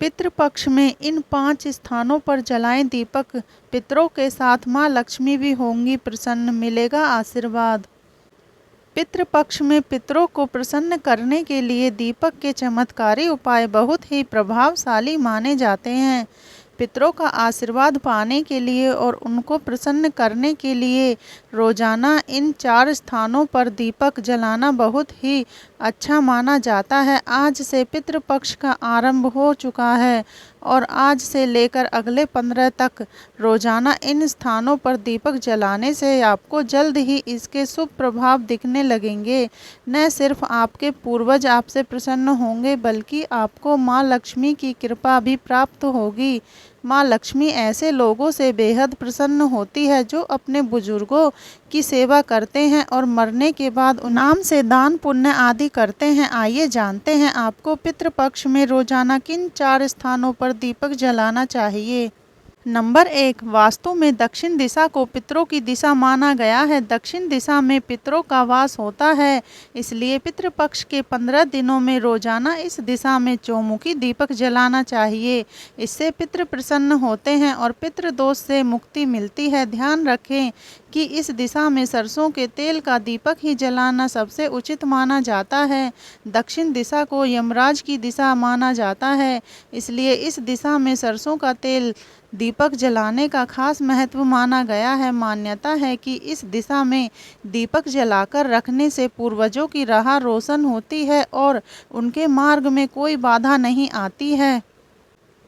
पितृपक्ष में इन 5 स्थानों पर जलाएं दीपक। पितरों के साथ माँ लक्ष्मी भी होंगी प्रसन्न, मिलेगा आशीर्वाद। पितृपक्ष में पितरों को प्रसन्न करने के लिए दीपक के चमत्कारी उपाय बहुत ही प्रभावशाली माने जाते हैं। पितरों का आशीर्वाद पाने के लिए और उनको प्रसन्न करने के लिए रोजाना इन 4 स्थानों पर दीपक जलाना बहुत ही अच्छा माना जाता है। आज से पितृपक्ष का आरंभ हो चुका है और आज से लेकर अगले 15 तक रोजाना इन स्थानों पर दीपक जलाने से आपको जल्द ही इसके शुभ प्रभाव दिखने लगेंगे। न सिर्फ आपके पूर्वज आपसे प्रसन्न होंगे बल्कि आपको माँ लक्ष्मी की कृपा भी प्राप्त होगी। माँ लक्ष्मी ऐसे लोगों से बेहद प्रसन्न होती है जो अपने बुजुर्गों की सेवा करते हैं और मरने के बाद नाम से दान पुण्य आदि करते हैं। आइए जानते हैं आपको पितृपक्ष में रोजाना किन 4 स्थानों पर दीपक जलाना चाहिए। नंबर 1, वास्तु में दक्षिण दिशा को पितरों की दिशा माना गया है। दक्षिण दिशा में पितरों का वास होता है, इसलिए पितृपक्ष के 15 दिनों में रोजाना इस दिशा में चौमुखी दीपक जलाना चाहिए। इससे पितृ प्रसन्न होते हैं और पितृदोष से मुक्ति मिलती है। ध्यान रखें कि इस दिशा में सरसों के तेल का दीपक ही जलाना सबसे उचित माना जाता है। दक्षिण दिशा को यमराज की दिशा माना जाता है, इसलिए इस दिशा में सरसों का तेल दीपक जलाने का खास महत्व माना गया है। मान्यता है कि इस दिशा में दीपक जलाकर रखने से पूर्वजों की राह रोशन होती है और उनके मार्ग में कोई बाधा नहीं आती है।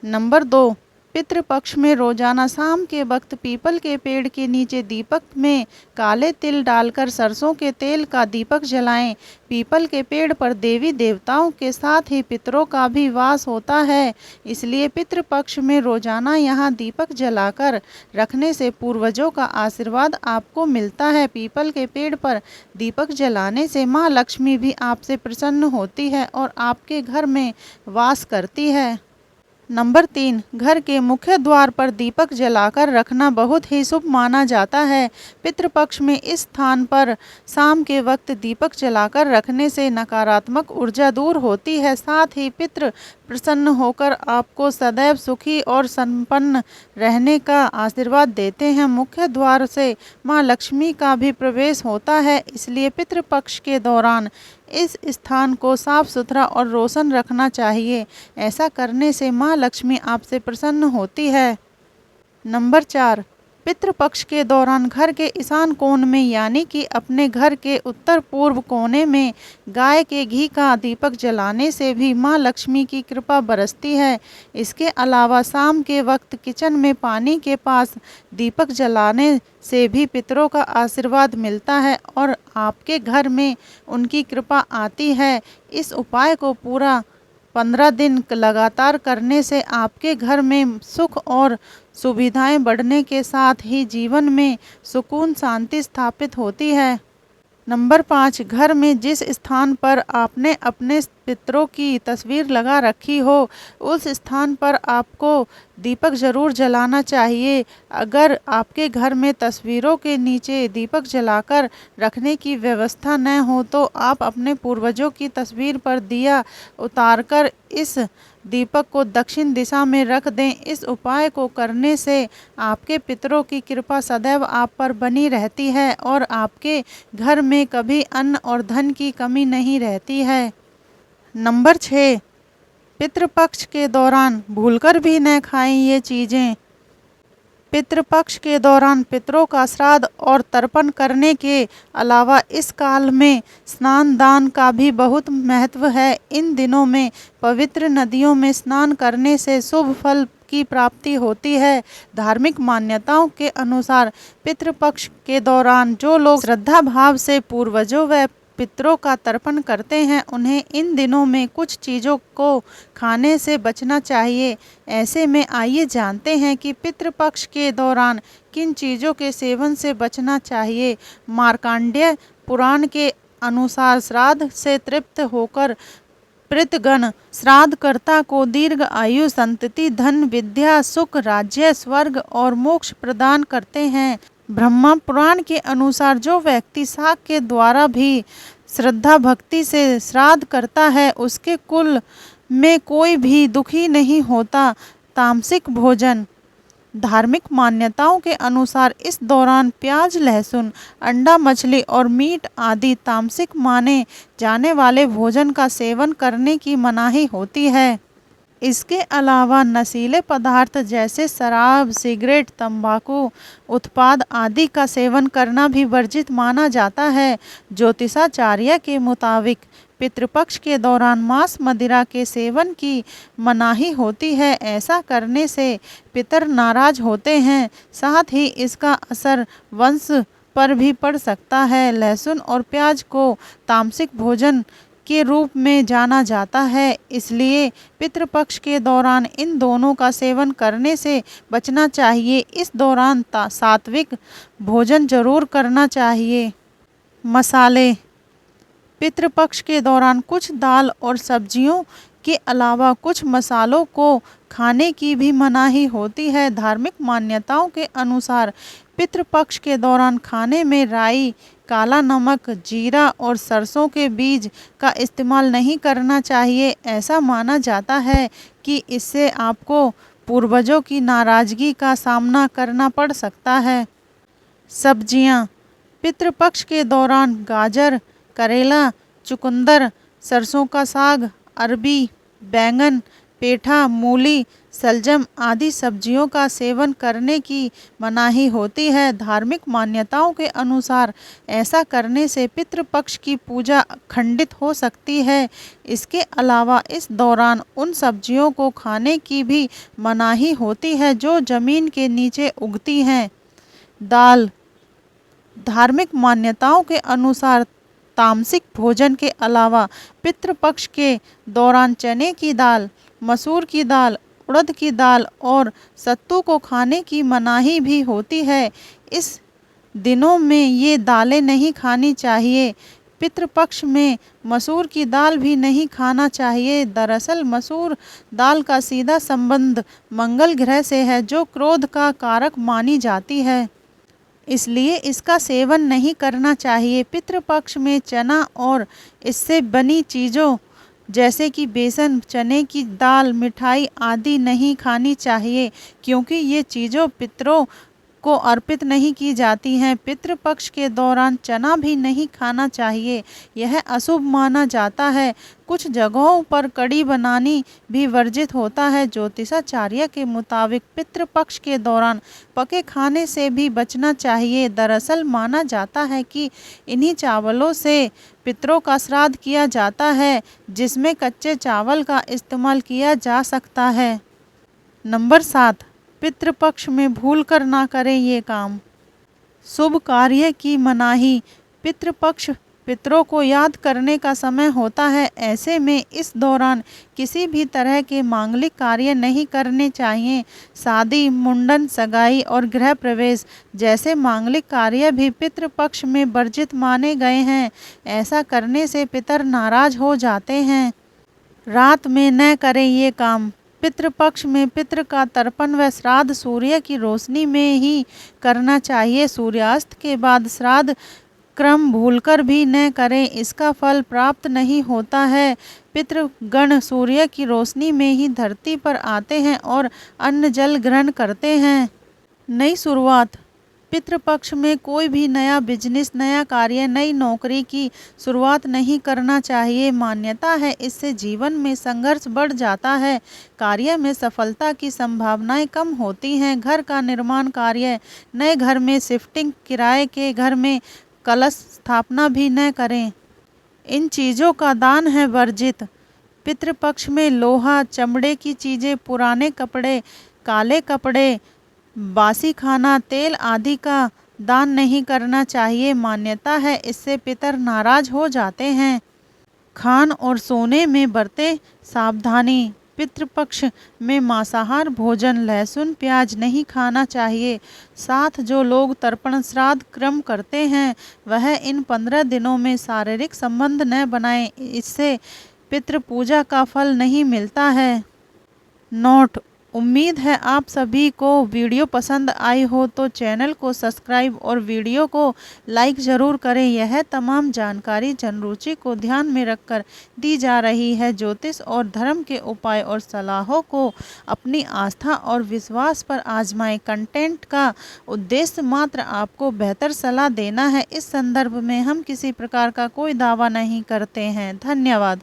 नंबर 2, पितृपक्ष में रोजाना शाम के वक्त पीपल के पेड़ के नीचे दीपक में काले तिल डालकर सरसों के तेल का दीपक जलाएं। पीपल के पेड़ पर देवी देवताओं के साथ ही पितरों का भी वास होता है, इसलिए पितृपक्ष में रोजाना यहाँ दीपक जलाकर रखने से पूर्वजों का आशीर्वाद आपको मिलता है। पीपल के पेड़ पर दीपक जलाने से माँ लक्ष्मी भी आपसे प्रसन्न होती है और आपके घर में वास करती है। नंबर 3, घर के मुख्य द्वार पर दीपक जलाकर रखना बहुत ही शुभ माना जाता है। पितृपक्ष में इस स्थान पर शाम के वक्त दीपक जलाकर रखने से नकारात्मक ऊर्जा दूर होती है। साथ ही पितृ प्रसन्न होकर आपको सदैव सुखी और संपन्न रहने का आशीर्वाद देते हैं। मुख्य द्वार से माँ लक्ष्मी का भी प्रवेश होता है, इसलिए पितृपक्ष के दौरान इस स्थान को साफ सुथरा और रोशन रखना चाहिए। ऐसा करने से माँ लक्ष्मी आपसे प्रसन्न होती है। नंबर 4, पितृपक्ष के दौरान घर के ईशान कोण में यानी कि अपने घर के उत्तर पूर्व कोने में गाय के घी का दीपक जलाने से भी माँ लक्ष्मी की कृपा बरसती है। इसके अलावा शाम के वक्त किचन में पानी के पास दीपक जलाने से भी पितरों का आशीर्वाद मिलता है और आपके घर में उनकी कृपा आती है। इस उपाय को पूरा 15 दिन लगातार करने से आपके घर में सुख और सुविधाएं बढ़ने के साथ ही जीवन में सुकून शांति स्थापित होती है। नंबर 5, घर में जिस स्थान पर आपने अपने पितरों की तस्वीर लगा रखी हो उस स्थान पर आपको दीपक जरूर जलाना चाहिए। अगर आपके घर में तस्वीरों के नीचे दीपक जलाकर रखने की व्यवस्था न हो तो आप अपने पूर्वजों की तस्वीर पर दिया उतारकर इस दीपक को दक्षिण दिशा में रख दें। इस उपाय को करने से आपके पितरों की कृपा सदैव आप पर बनी रहती है और आपके घर में कभी अन्न और धन की कमी नहीं रहती है। नंबर 6, पितृपक्ष के दौरान भूलकर भी न खाएं ये चीज़ें। पितृपक्ष के दौरान पितरों का श्राद्ध और तर्पण करने के अलावा इस काल में स्नान दान का भी बहुत महत्व है। इन दिनों में पवित्र नदियों में स्नान करने से शुभ फल की प्राप्ति होती है। धार्मिक मान्यताओं के अनुसार पितृपक्ष के दौरान जो लोग श्रद्धा भाव से पूर्वजों व पितरों का तर्पण करते हैं उन्हें इन दिनों में कुछ चीज़ों को खाने से बचना चाहिए। ऐसे में आइए जानते हैं कि पितृपक्ष के दौरान किन चीज़ों के सेवन से बचना चाहिए। मार्कंडेय पुराण के अनुसार श्राद्ध से तृप्त होकर पितृगण श्राद्धकर्ता को दीर्घ आयु, संतति, धन, विद्या, सुख, राज्य, स्वर्ग और मोक्ष प्रदान करते हैं। ब्रह्मा पुराण के अनुसार जो व्यक्ति शाक के द्वारा भी श्रद्धा भक्ति से श्राद्ध करता है उसके कुल में कोई भी दुखी नहीं होता। तामसिक भोजन। धार्मिक मान्यताओं के अनुसार इस दौरान प्याज, लहसुन, अंडा, मछली और मीट आदि तामसिक माने जाने वाले भोजन का सेवन करने की मनाही होती है। इसके अलावा नशीले पदार्थ जैसे शराब, सिगरेट, तंबाकू उत्पाद आदि का सेवन करना भी वर्जित माना जाता है। ज्योतिषाचार्य के मुताबिक पितृपक्ष के दौरान मांस, मदिरा के सेवन की मनाही होती है। ऐसा करने से पितर नाराज होते हैं, साथ ही इसका असर वंश पर भी पड़ सकता है। लहसुन और प्याज को तामसिक भोजन के रूप में जाना जाता है, इसलिए पितृपक्ष के दौरान इन दोनों का सेवन करने से बचना चाहिए। इस दौरान सात्विक भोजन जरूर करना चाहिए। मसाले। पितृपक्ष के दौरान कुछ दाल और सब्जियों के अलावा कुछ मसालों को खाने की भी मनाही होती है। धार्मिक मान्यताओं के अनुसार पितृपक्ष के दौरान खाने में राई, काला नमक, जीरा और सरसों के बीज का इस्तेमाल नहीं करना चाहिए। ऐसा माना जाता है कि इससे आपको पूर्वजों की नाराजगी का सामना करना पड़ सकता है। सब्जियां। पितृपक्ष के दौरान गाजर, करेला, चुकंदर, सरसों का साग, अरबी, बैंगन, पेठा, मूली, सलजम आदि सब्जियों का सेवन करने की मनाही होती है। धार्मिक मान्यताओं के अनुसार ऐसा करने से पितृपक्ष की पूजा खंडित हो सकती है। इसके अलावा इस दौरान उन सब्जियों को खाने की भी मनाही होती है जो जमीन के नीचे उगती हैं। दाल। धार्मिक मान्यताओं के अनुसार तामसिक भोजन के अलावा पितृपक्ष के दौरान चने की दाल, मसूर की दाल, उड़द की दाल और सत्तू को खाने की मनाही भी होती है। इस दिनों में ये दालें नहीं खानी चाहिए। पितृपक्ष में मसूर की दाल भी नहीं खाना चाहिए। दरअसल मसूर दाल का सीधा संबंध मंगल ग्रह से है, जो क्रोध का कारक मानी जाती है, इसलिए इसका सेवन नहीं करना चाहिए। पितृपक्ष में चना और इससे बनी चीज़ों जैसे कि बेसन, चने की दाल, मिठाई आदि नहीं खानी चाहिए, क्योंकि ये चीज़ों पितरों को अर्पित नहीं की जाती हैं। पितृपक्ष के दौरान चना भी नहीं खाना चाहिए, यह अशुभ माना जाता है। कुछ जगहों पर कड़ी बनानी भी वर्जित होता है। ज्योतिषाचार्य के मुताबिक पितृपक्ष के दौरान पके खाने से भी बचना चाहिए। दरअसल माना जाता है कि इन्हीं चावलों से पितरों का श्राद्ध किया जाता है, जिसमें कच्चे चावल का इस्तेमाल किया जा सकता है। नंबर 7, पितृपक्ष में भूल कर ना करें ये काम। शुभ कार्य की मनाही। पितृपक्ष पितरों को याद करने का समय होता है। ऐसे में इस दौरान किसी भी तरह के मांगलिक कार्य नहीं करने चाहिए। शादी, मुंडन, सगाई और गृह प्रवेश जैसे मांगलिक कार्य भी पितृपक्ष में वर्जित माने गए हैं। ऐसा करने से पितर नाराज हो जाते हैं। रात में न करें ये काम। पितृपक्ष में पितृ का तर्पण व श्राद्ध सूर्य की रोशनी में ही करना चाहिए। सूर्यास्त के बाद श्राद्ध क्रम भूलकर भी न करें, इसका फल प्राप्त नहीं होता है। पितृगण सूर्य की रोशनी में ही धरती पर आते हैं और अन्न जल ग्रहण करते हैं। नई शुरुआत। पितृपक्ष में कोई भी नया बिजनेस, नया कार्य, नई नौकरी की शुरुआत नहीं करना चाहिए। मान्यता है इससे जीवन में संघर्ष बढ़ जाता है, कार्य में सफलता की संभावनाएं कम होती हैं। घर का निर्माण कार्य, नए घर में शिफ्टिंग, किराए के घर में कलश स्थापना भी न करें। इन चीज़ों का दान है वर्जित। पितृपक्ष में लोहा, चमड़े की चीज़ें, पुराने कपड़े, काले कपड़े, बासी खाना, तेल आदि का दान नहीं करना चाहिए। मान्यता है इससे पितर नाराज हो जाते हैं। खान और सोने में बरतें सावधानी। पितृपक्ष में मांसाहार भोजन, लहसुन, प्याज नहीं खाना चाहिए। साथ जो लोग तर्पण श्राद्ध क्रम करते हैं वह इन 15 दिनों में शारीरिक संबंध न बनाएं, इससे पितृ पूजा का फल नहीं मिलता है। नोट: उम्मीद है आप सभी को वीडियो पसंद आई हो तो चैनल को सब्सक्राइब और वीडियो को लाइक ज़रूर करें। यह तमाम जानकारी जनरुचि को ध्यान में रखकर दी जा रही है। ज्योतिष और धर्म के उपाय और सलाहों को अपनी आस्था और विश्वास पर आजमाएं। कंटेंट का उद्देश्य मात्र आपको बेहतर सलाह देना है। इस संदर्भ में हम किसी प्रकार का कोई दावा नहीं करते हैं। धन्यवाद।